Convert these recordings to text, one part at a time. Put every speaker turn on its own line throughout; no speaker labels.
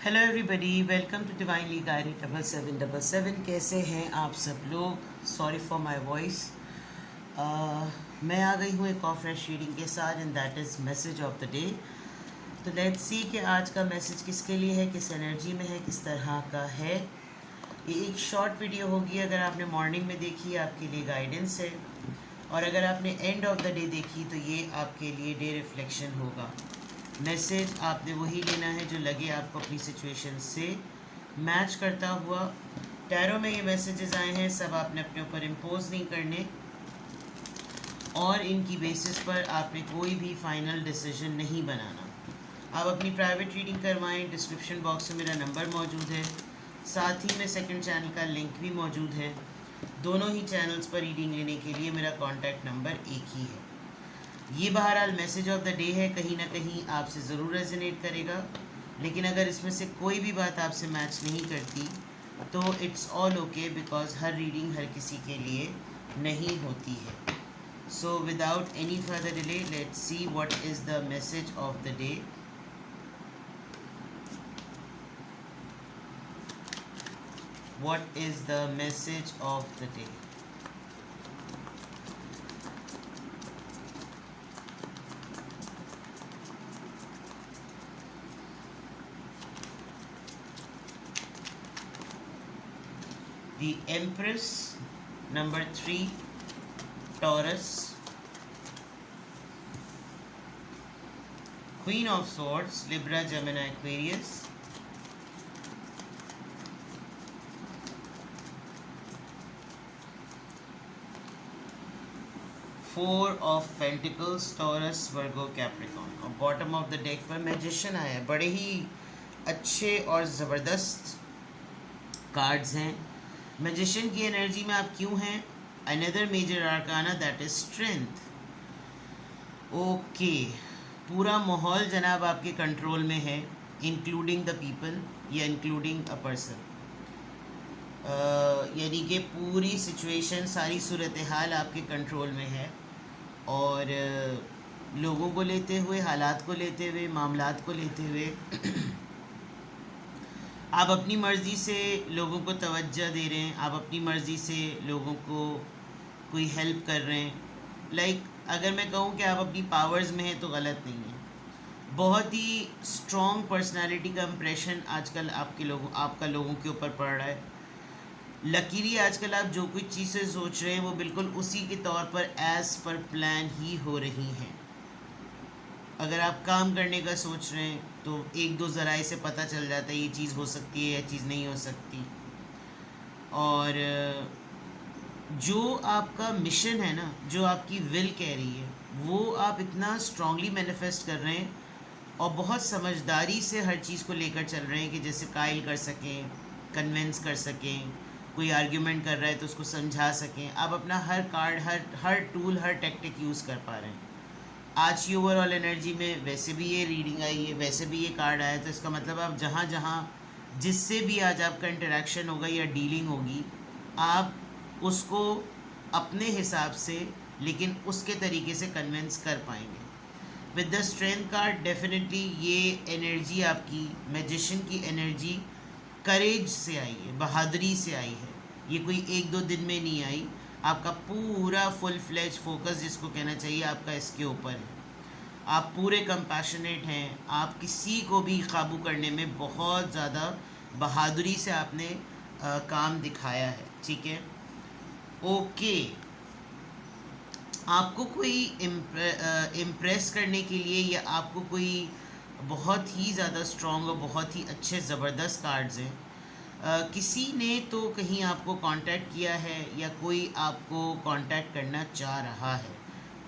Hello everybody, welcome to divinely guided 7777। कैसे हैं आप सब लोग? Sorry for my voice. मैं आ गई हूँ एक और फ्रेश रीडिंग के साथ, and that is message of the day. तो लेट्स सी कि आज का मैसेज किसके लिए है, किस एनर्जी में है, किस तरह का है। ये एक शॉर्ट वीडियो होगी। अगर आपने मॉर्निंग में देखी आपके लिए गाइडेंस है, और अगर आपने एंड ऑफ द डे देखी तो ये आपके लिए डे रिफ्लेक्शन होगा। मैसेज आपने वही लेना है जो लगे आपको अपनी सिचुएशन से मैच करता हुआ। टैरो में ये मैसेजेस आए हैं, सब आपने अपने ऊपर इम्पोज नहीं करने, और इनकी बेसिस पर आपने कोई भी फाइनल डिसीजन नहीं बनाना। आप अपनी प्राइवेट रीडिंग करवाएं। डिस्क्रिप्शन बॉक्स में मेरा नंबर मौजूद है, साथ ही में सेकंड चैनल का लिंक भी मौजूद है। दोनों ही चैनल्स पर रीडिंग लेने के लिए मेरा कॉन्टैक्ट नंबर एक ही है। ये बहरहाल मैसेज ऑफ द डे है, कहीं ना कहीं आपसे ज़रूर रेजोनेट करेगा, लेकिन अगर इसमें से कोई भी बात आपसे मैच नहीं करती तो इट्स ऑल ओके, बिकॉज हर रीडिंग हर किसी के लिए नहीं होती है। So without any further delay, let's see what is the message of the day. What is the message of the day? The Empress, number 3, Taurus, Queen of Swords, Libra, Gemini, Aquarius, Four of Pentacles, Taurus, Virgo, Capricorn, और bottom of the deck पर magician आया है। बड़े ही अच्छे और ज़बरदस्त cards हैं। Magician की एनर्जी में आप क्यों हैं? Another major arcana, that is strength. Okay, पूरा माहौल जनाब आपके कंट्रोल में है, इंक्लूडिंग द पीपल या इंक्लूडिंग अ पर्सन। यानी कि पूरी सिचुएशन, सारी सूरत हाल आपके कंट्रोल में है, और लोगों को लेते हुए, हालात को लेते हुए, मामलात को लेते हुए आप अपनी मर्ज़ी से लोगों को तवज्जो दे रहे हैं, आप अपनी मर्ज़ी से लोगों को कोई हेल्प कर रहे हैं। लाइक अगर मैं कहूँ कि आप अपनी पावर्स में हैं तो गलत नहीं है। बहुत ही स्ट्रॉन्ग पर्सनालिटी का इम्प्रेशन आजकल आपका लोगों के ऊपर पड़ रहा है। लकीली आजकल आप जो कुछ चीज़ें सोच रहे हैं वो बिल्कुल उसी के तौर पर एज़ पर प्लान ही हो रही हैं। अगर आप काम करने का सोच रहे हैं तो एक दो ज़राए से पता चल जाता है ये चीज़ हो सकती है या चीज़ नहीं हो सकती। और जो आपका मिशन है ना, जो आपकी विल कह रही है, वो आप इतना स्ट्रांगली मैनिफेस्ट कर रहे हैं और बहुत समझदारी से हर चीज़ को लेकर चल रहे हैं कि जैसे कायल कर सकें, कन्विंस कर सकें, कोई आर्ग्यूमेंट कर रहा है तो उसको समझा सकें। आप अपना हर कार्ड, हर टूल, हर टेक्टिक यूज़ कर पा रहे हैं। आज की ओवरऑल एनर्जी में वैसे भी ये रीडिंग आई है, वैसे भी ये कार्ड आया, तो इसका मतलब आप जहाँ जहाँ जिससे भी आज आपका इंटरेक्शन होगा या डीलिंग होगी, आप उसको अपने हिसाब से लेकिन उसके तरीके से कन्विंस कर पाएंगे। With the strength card, definitely ये एनर्जी आपकी मैजिशियन की एनर्जी करेज से आई है, बहादुरी से आई है। ये कोई एक दो दिन में नहीं आई। आपका पूरा फुल फ्लेज फोकस, जिसको कहना चाहिए, आपका इसके ऊपर है। आप पूरे कंपैशनेट हैं, आप किसी को भी काबू करने में बहुत ज़्यादा बहादुरी से आपने काम दिखाया है। ठीक है, ओके। आपको कोई इम्प्रेस करने के लिए या आपको कोई बहुत ही ज़्यादा स्ट्रॉन्ग और बहुत ही अच्छे ज़बरदस्त कार्ड्स हैं, किसी ने तो कहीं आपको कांटेक्ट किया है या कोई आपको कांटेक्ट करना चाह रहा है।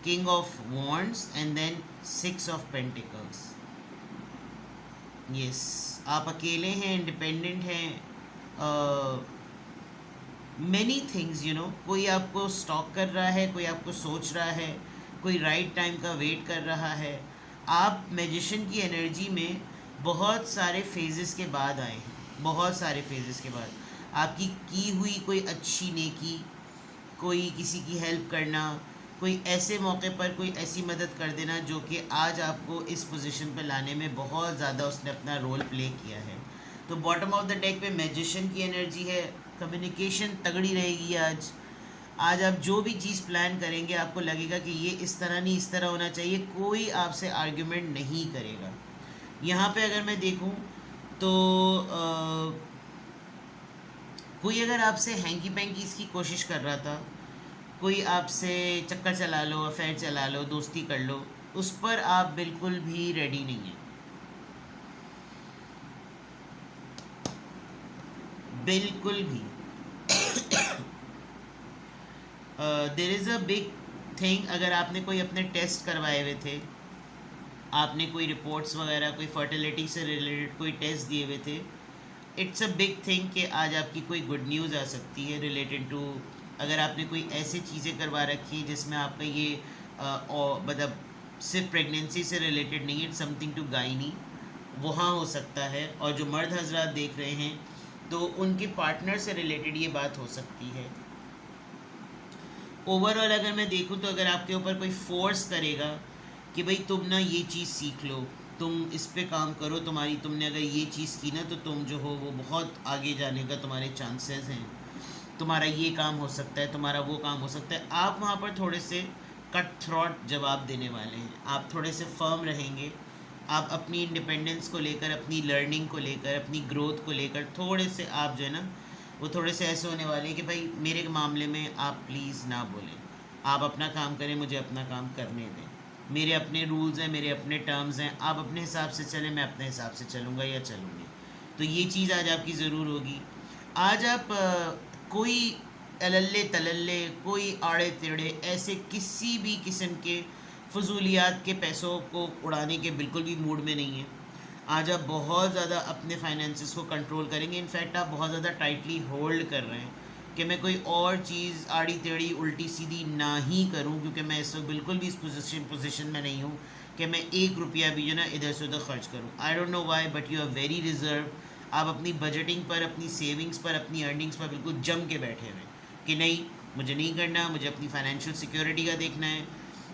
King of wands and then 6 of pentacles. Yes, आप अकेले हैं, इंडिपेंडेंट हैं, मैनी थिंग्स, यू नो। कोई आपको स्टॉक कर रहा है, कोई आपको सोच रहा है, कोई राइट टाइम का वेट कर रहा है। आप मैजिशियन की एनर्जी में बहुत सारे फेजेस के बाद आए हैं, बहुत सारे फेजेस के बाद। आपकी की हुई कोई अच्छी नेकी, कोई किसी की हेल्प करना, कोई ऐसे मौके पर कोई ऐसी मदद कर देना जो कि आज आपको इस पोजीशन पे लाने में बहुत ज़्यादा उसने अपना रोल प्ले किया है। तो बॉटम ऑफ द डेक पे मैजिशियन की एनर्जी है, कम्युनिकेशन तगड़ी रहेगी आज आप जो भी चीज़ प्लान करेंगे आपको लगेगा कि ये इस तरह नहीं इस तरह होना चाहिए, कोई आपसे आर्ग्यूमेंट नहीं करेगा। यहाँ पे अगर मैं देखूँ तो कोई अगर आपसे हैंकी पैंकी की कोशिश कर रहा था, कोई आपसे चक्कर चला लो, अफेयर चला लो, दोस्ती कर लो, उस पर आप बिल्कुल भी रेडी नहीं हैं, बिल्कुल भी। There is a big thing, अगर आपने कोई अपने टेस्ट करवाए हुए थे, आपने कोई रिपोर्ट्स वगैरह कोई फर्टिलिटी से रिलेटेड कोई टेस्ट दिए हुए थे, इट्स अ बिग थिंग कि आज आपकी कोई गुड न्यूज़ आ सकती है रिलेटेड टू, अगर आपने कोई ऐसी चीज़ें करवा रखी हैं जिसमें आपका ये मतलब सिर्फ प्रेगनेंसी से रिलेटेड नहीं है, इट्स समथिंग टू गाइनी, वहाँ हो सकता है। और जो मर्द हजरात देख रहे हैं तो उनके पार्टनर से रिलेटेड ये बात हो सकती है। ओवरऑल अगर मैं देखूँ तो अगर आपके ऊपर कोई फोर्स करेगा कि भाई तुम ना ये चीज़ सीख लो, तुम इस पे काम करो, तुमने अगर ये चीज़ की ना तो तुम जो हो वो बहुत आगे जाने का तुम्हारे चांसेस हैं, तुम्हारा ये काम हो सकता है, तुम्हारा वो काम हो सकता है, आप वहाँ पर थोड़े से कट थ्रॉट जवाब देने वाले हैं, आप थोड़े से फर्म रहेंगे, आप अपनी इंडिपेंडेंस को लेकर, अपनी लर्निंग को लेकर, अपनी ग्रोथ को लेकर थोड़े से आप जो है ना वो थोड़े से ऐसे होने वाले हैं कि भाई मेरे मामले में आप प्लीज़ ना बोलें, आप अपना काम करें, मुझे अपना काम करने दें, मेरे अपने रूल्स हैं, मेरे अपने टर्म्स हैं, आप अपने हिसाब से चलें, मैं अपने हिसाब से चलूँगा या चलूँगी। तो ये चीज़ आज आपकी ज़रूर होगी। आज आप कोई अलल्ले तलल्ले, कोई आड़े टेढ़े ऐसे किसी भी किस्म के फजूलियात के पैसों को उड़ाने के बिल्कुल भी मूड में नहीं है। आज आप बहुत ज़्यादा अपने फाइनेंसेस को कंट्रोल करेंगे, इनफैक्ट आप बहुत ज़्यादा टाइटली होल्ड कर रहे हैं कि मैं कोई और चीज़ आड़ी टेढ़ी उल्टी सीधी ना ही करूं, क्योंकि मैं इस वक्त बिल्कुल भी इस पोजीशन में नहीं हूं कि मैं 1 रुपया भी जो ना इधर से उधर खर्च करूं। I don't know why but you are very reserve. आप अपनी बजटिंग पर, अपनी सेविंग्स पर, अपनी अर्निंग्स पर बिल्कुल जम के बैठे हुए कि नहीं मुझे नहीं करना, मुझे अपनी फाइनेंशियल सिक्योरिटी का देखना है,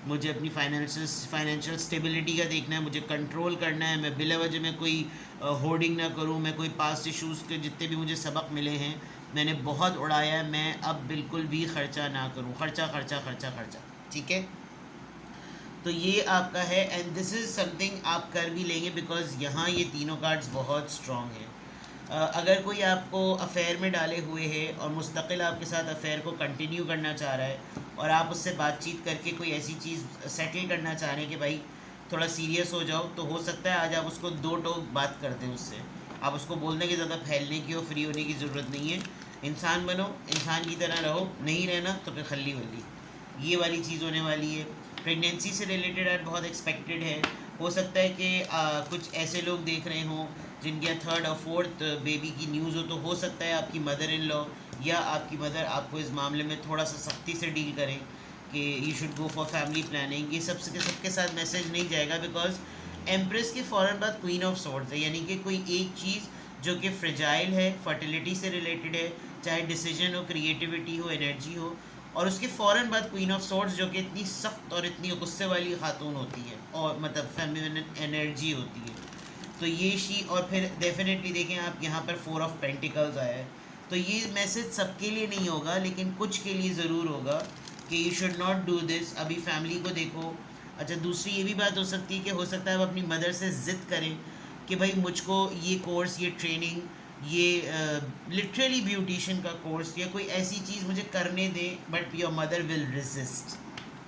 मुझे अपनी फाइनेंशियल स्टेबिलिटी का देखना है, मुझे कंट्रोल करना है, मैं बिलावजह में कोई होर्डिंग ना करूं, मैं कोई पास्ट इशूज़ के जितने भी मुझे सबक मिले हैं मैंने बहुत उड़ाया है, मैं अब बिल्कुल भी ख़र्चा ना करूं, खर्चा खर्चा खर्चा खर्चा। ठीक है, तो ये आपका है एंड दिस इज़ समथिंग आप कर भी लेंगे बिकॉज यहाँ ये तीनों कार्ड्स बहुत स्ट्रॉन्ग हैं। अगर कोई आपको अफेयर में डाले हुए है और मुस्तकिल आपके साथ अफेयर को कंटिन्यू करना चाह रहा है और आप उससे बातचीत करके कोई ऐसी चीज़ सेटल करना चाह रहे हैं कि भाई थोड़ा सीरियस हो जाओ, तो हो सकता है आज आप उसको 2 टोक बात कर दें उससे, आप उसको बोलने की ज़्यादा फैलने की और फ्री होने की ज़रूरत नहीं है। इंसान बनो, इंसान की तरह रहो, नहीं रहना तो फिर खल्ली होली, ये वाली चीज़ होने वाली है। प्रेगनेंसी से रिलेटेड आज बहुत एक्सपेक्टेड है, हो सकता है कि कुछ ऐसे लोग देख रहे हों जिनके 3rd और 4th बेबी की न्यूज़ हो, तो हो सकता है आपकी मदर इन लॉ या आपकी मदर आपको इस मामले में थोड़ा सा सख्ती से डील करें कि you should go for family planning. ये सबके साथ मैसेज नहीं जाएगा बिकॉज एम्प्रेस के फ़ौरन बाद क्वीन ऑफ सॉर्ड्स है, यानी कि कोई एक चीज़ जो कि फ्रेजाइल है, फर्टिलिटी से रिलेटेड है, चाहे डिसीजन हो, क्रिएटिविटी हो, एनर्जी हो, और उसके फ़ौरन बाद क्वीन ऑफ सॉर्ड्स जो कि इतनी सख्त और इतनी गुस्से वाली खातून होती है और मतलब फेमिनिन एनर्जी होती है। तो ये और फिर डेफिनेटली देखें आप यहाँ पर 4 ऑफ पेंटिकल्स आया है, तो ये मैसेज सबके लिए नहीं होगा लेकिन कुछ के लिए ज़रूर होगा कि you should not do this. अभी फैमिली को देखो। अच्छा, दूसरी ये भी बात हो सकती है कि हो सकता है वो अपनी मदर से ज़िद करें कि भाई मुझको ये कोर्स, ये ट्रेनिंग, ये लिटरली ब्यूटिशियन का कोर्स या कोई ऐसी चीज़ मुझे करने दे, but your mother will resist.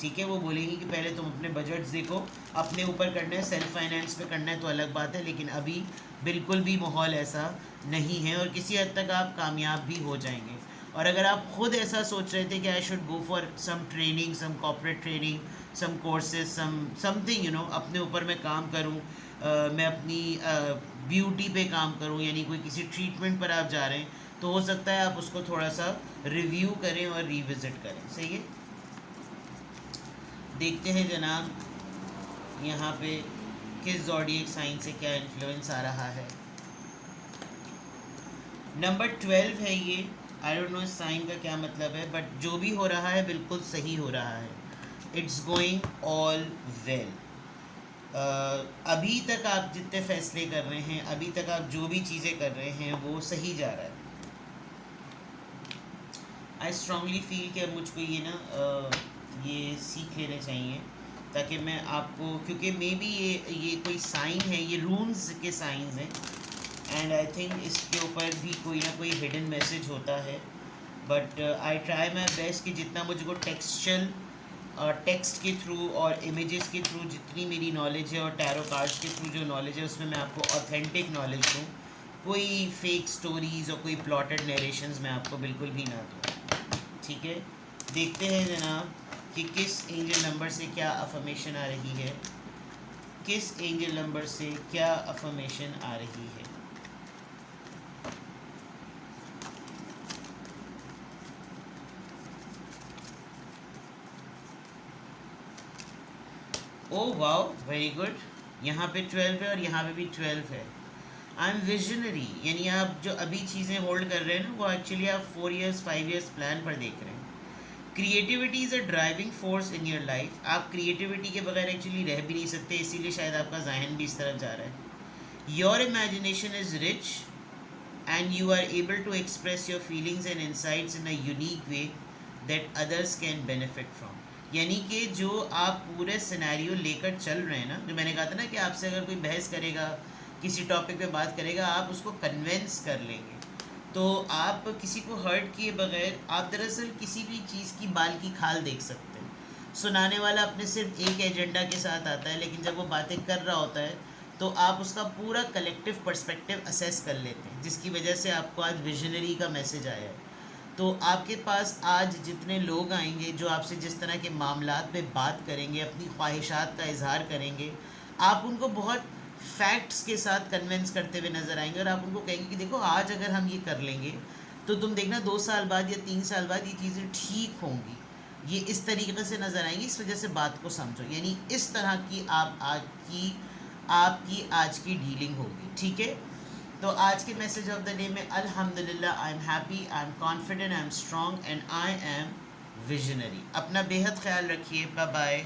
ठीक है, वो बोलेंगी कि पहले तुम अपने बजट्स देखो, अपने ऊपर करना है, सेल्फ फाइनेंस पे करना है तो अलग बात है, लेकिन अभी बिल्कुल भी माहौल ऐसा नहीं है और किसी हद तक आप कामयाब भी हो जाएंगे। और अगर आप ख़ुद ऐसा सोच रहे थे कि I should go for some training, some corporate training, some courses, something you know, अपने ऊपर मैं काम करूं, मैं अपनी ब्यूटी पे काम करूं, यानी कोई किसी ट्रीटमेंट पर आप जा रहे हैं, तो हो सकता है आप उसको थोड़ा सा रिव्यू करें और रिविज़िट करें। सही है, देखते हैं जनाब यहाँ पे किस ज़ोडिएक साइन से क्या इन्फ्लुएंस आ रहा है। नंबर 12 है ये। आई डोंट नो इस साइन का क्या मतलब है, बट जो भी हो रहा है बिल्कुल सही हो रहा है। It's going all well. अभी तक आप जितने फैसले कर रहे हैं, अभी तक आप जो भी चीज़ें कर रहे हैं वो सही जा रहा है। आई स्ट्रांगली फील कि अब मुझको ये ना ये सीख लेने चाहिए, ताकि मैं आपको, क्योंकि मे बी ये कोई साइन है, ये रून्स के साइंस हैं, एंड आई थिंक इसके ऊपर भी कोई ना कोई हिडन मैसेज होता है। But I try my best कि जितना मुझको टेक्सचुअल टेक्स्ट के थ्रू और इमेजेस के थ्रू जितनी मेरी नॉलेज है, और टैरो कार्ड्स के थ्रू जो नॉलेज है, उसमें मैं आपको ऑथेंटिक नॉलेज दूँ। कोई फेक स्टोरीज़ और कोई प्लॉटेड नरेशंस मैं आपको बिल्कुल भी ना दूँ। ठीक है, देखते हैं जनाब कि किस एंजल नंबर से क्या अफर्मेशन आ रही है, किस एंजल नंबर से क्या अफर्मेशन आ रही है। Oh wow, very good. यहाँ पे 12 है और यहाँ पे भी 12 है। आई एम विजनरी, यानी आप जो अभी चीज़ें होल्ड कर रहे हैं ना, वो एक्चुअली आप 4 ईयर्स 5 ईयर्स प्लान पर देख रहे हैं। Creativity is a driving force in your life. आप क्रिएटिविटी के बगैर एक्चुअली रह भी नहीं सकते, इसीलिए शायद आपका जहन भी इस तरफ जा रहा है। Your imagination is rich and you are able to express your feelings and insights in a unique way that others can benefit from। यानी कि जो आप पूरे सिनेरियो लेकर चल रहे हैं ना, जो मैंने कहा था ना कि आपसे अगर कोई बहस करेगा, किसी टॉपिक पे बात करेगा, आप उसको कन्विंस कर लेंगे, तो आप किसी को हर्ट किए बगैर आप दरअसल किसी भी चीज़ की बाल की खाल देख सकते हैं। सुनाने वाला अपने सिर्फ एक एजेंडा के साथ आता है, लेकिन जब वो बातें कर रहा होता है तो आप उसका पूरा कलेक्टिव पर्सपेक्टिव असेस कर लेते हैं, जिसकी वजह से आपको आज विजनरी का मैसेज आया है। तो आपके पास आज जितने लोग आएंगे जो आपसे जिस तरह के मामलात पे बात करेंगे, अपनी ख्वाहिशात का इजहार करेंगे, आप उनको बहुत फैक्ट्स के साथ कन्विंस करते हुए नज़र आएंगे, और आप उनको कहेंगे कि देखो आज अगर हम ये कर लेंगे तो तुम देखना 2 साल बाद या 3 साल बाद ये चीज़ें ठीक होंगी, ये इस तरीके से नज़र आएंगी, इस वजह से बात को समझो। यानी इस तरह की आपकी आज की डीलिंग होगी। ठीक है, तो आज के मैसेज ऑफ द डे में अल्हम्दुलिल्लाह, I am happy, I am confident, I am strong and I am visionary. अपना बेहद ख्याल रखिए, बाय बाय।